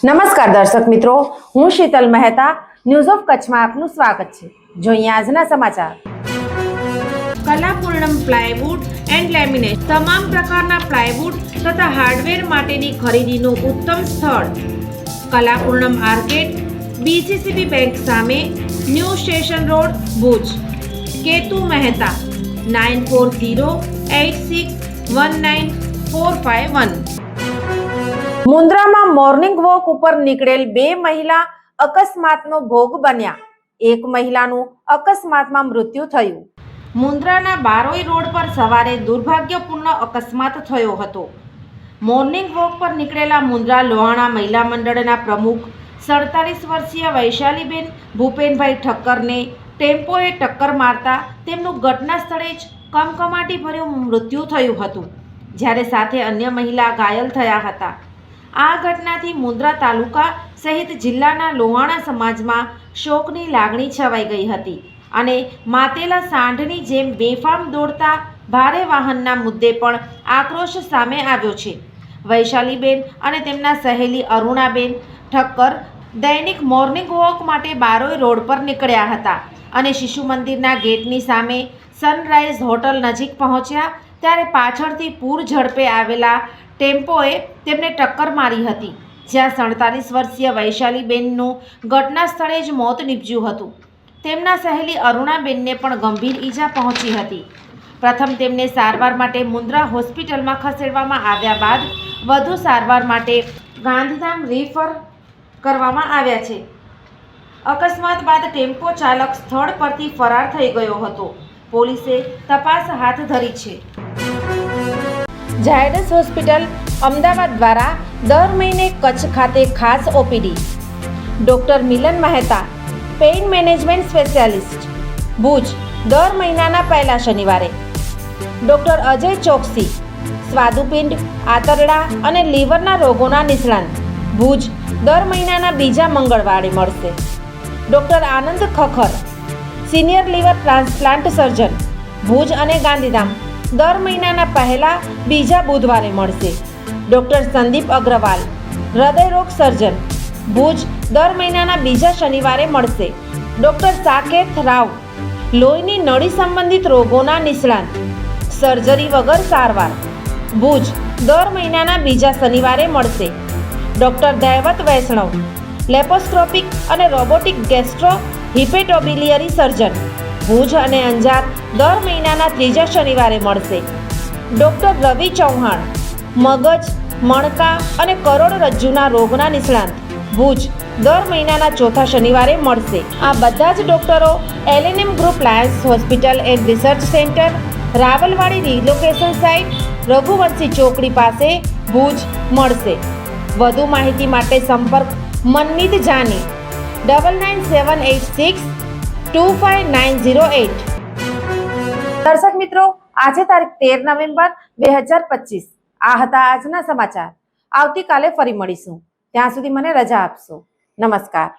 નમસ્કાર દર્શક મિત્રો, હું શીતલ મહેતા ન્યૂઝ ઓફ કચ્છમાં આપનું સ્વાગત છે। જોઈએ આજના સમાચાર। કલાપૂર્ણમ પ્લાયવુડ એન્ડ લેમિનેટ તમામ પ્રકારના પ્લાયવુડ તથા હાર્ડવેર માટેની ખરીદીનું ઉત્તમ સ્થળ કલાપૂર્ણમ આર્કેડ, બીસીસીબી બેંક સામે, new station road, Bhuj. Ketu Mehta 9408619451। મુન્દ્રામાં મોર્નિંગ વોક ઉપર નીકળેલ બે મહિલા અકસ્માતનો ભોગ બન્યા। એક મહિલાનું અકસ્માતમાં મૃત્યુ થયું। મુન્દ્રાના બારોઈ રોડ પર સવારે દુર્ભાગ્યપૂર્ણ અકસ્માત થયો હતો। મોર્નિંગ વોક પર નીકળેલા મુન્દ્રા લોહાણા મહિલા મંડળના પ્રમુખ 47 વર્ષીય વૈશાલીબેન ભૂપેનભાઈ ઠક્કરને ટેમ્પોએ ટક્કર મારતા તેમનું ઘટના સ્થળે જ કમકમાટીભર્યું મૃત્યુ થયું હતું, જ્યારે સાથે અન્ય મહિલા ઘાયલ થયા હતા। આ ઘટનાથી મુન્દ્રા તાલુકા સહિત જિલ્લાના લોહાણા સમાજમાં શોકની લાગણી છવાઈ ગઈ હતી અને માતેલા સાંઢની જેમ બેફામ દોડતા ભારે વાહનના મુદ્દે પણ આક્રોશ સામે આવ્યો છે। વૈશાલીબેન અને તેમના સહેલી અરુણાબેન ઠક્કર દૈનિક મોર્નિંગ વોક માટે બારોઈ રોડ પર નીકળ્યા હતા અને શિશુ મંદિરના ગેટની સામે સનરાઈઝ હોટલ નજીક પહોંચ્યા ત્યારે પાછળથી પૂર ઝડપે આવેલા ટેમ્પોએ તેમને ટક્કર મારી હતી, જ્યાં 47 વર્ષીય વૈશાલીબેનનું ઘટના સ્થળે જ મોત નીપજ્યું હતું। તેમના સહેલી અરુણાબેનને પણ ગંભીર ઈજા પહોંચી હતી। પ્રથમ તેમને સારવાર માટે મુન્દ્રા હોસ્પિટલમાં ખસેડવામાં આવ્યા બાદ વધુ સારવાર માટે ગાંધીધામ રેફર કરવામાં આવ્યા છે। અકસ્માત બાદ ટેમ્પો ચાલક સ્થળ પરથી ફરાર થઈ ગયો હતો। પોલીસે તપાસ હાથ ધરી છે। ઝાયડસ હોસ્પિટલ અમદાવાદ દ્વારા દર મહિને કચ્છ ખાતે ખાસ OPD. Doctor Milan Mehta, pain management specialist, Bhuj, દર મહિનાના પહેલા શનિવારે। ડોક્ટર અજય ચોકસી, સ્વાદુપિંડ, આંતરડા અને લીવરના રોગોના નિષ્ણાંત, ભુજ, દર મહિનાના બીજા મંગળવારે મળશે। Doctor Anand Khakhar, senior liver transplant surgeon, Bhuj અને ગાંધીધામ, દર મહિનાના પહેલા બીજા બુધવારે મળશે। ડોક્ટર સંદીપ અગ્રવાલ, હૃદયરોગ સર્જન, ભુજ, દર મહિનાના બીજા શનિવારે મળશે। ડોક્ટર સાકેત રાવ, લોહીની નળી સંબંધિત રોગોના નિષ્ણાંત, સર્જરી વગર સારવાર, ભુજ, દર મહિનાના બીજા શનિવારે મળશે। ડોક્ટર દૈવત વૈષ્ણવ, લેપોસ્કોપિક અને રોબોટિક ગેસ્ટ્રો હિપેટોબિલિયરી સર્જન, ભુજ અને અંજાર, દર મહિનાના ત્રીજા શનિવારે મળશે। ડોક્ટર રવિ ચૌહાણ, મગજ, મણકા અને કરોડરજ્જુના રોગના નિષ્ણાંત, ભુજ, દર મહિનાના ચોથા શનિવારે મળશે। આ બધા જ ડોક્ટરો LNM group Lions hospital and research centre, Rawalwadi relocation site, Raghuvanshi ચોકડી પાસે, ભુજ મળશે। વધુ માહિતી માટે સંપર્ક મનમીત જાની 9978625908। દર્શક મિત્રો, આજે તારીખ 13 નવેમ્બર 2025। આ હતા આજના સમાચાર। આવતીકાલે ફરી મળીશું, ત્યાં સુધી મને રજા આપશો। નમસ્કાર।